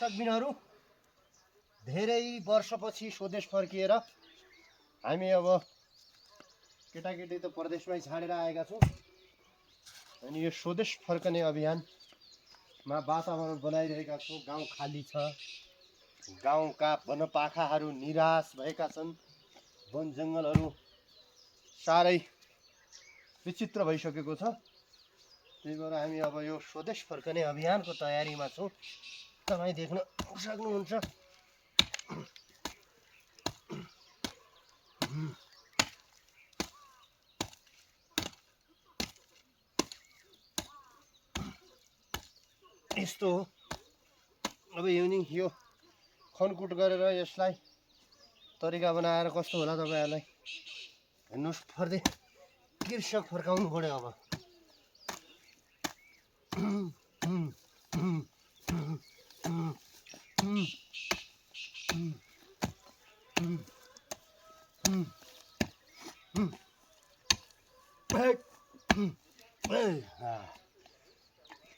दर्शकबिनहरू धेरै वर्षपछि स्वदेश फर्किएर हामी अब केटाकेटी त परदेशमै छाडेर आएका छौँ अनि यो स्वदेश फर्कने अभियानमा वातावरण बनाइरहेका छौँ। गाउँ खाली छ, गाउँका वनपाखाहरू निराश भएका छन्, वन जङ्गलहरू साह्रै विचित्र भइसकेको छ। त्यही भएर हामी अब यो स्वदेश फर्कने अभियानको तयारीमा छौँ। तपाईँ देख्न सक्नुहुन्छ यस्तो हो। अब यो खनकुट गरेर यसलाई तरिका बनाएर कस्तो होला तपाईँहरूलाई हेर्नुहोस्। फर्दै कृषक फर्काउनु पर्यो अब।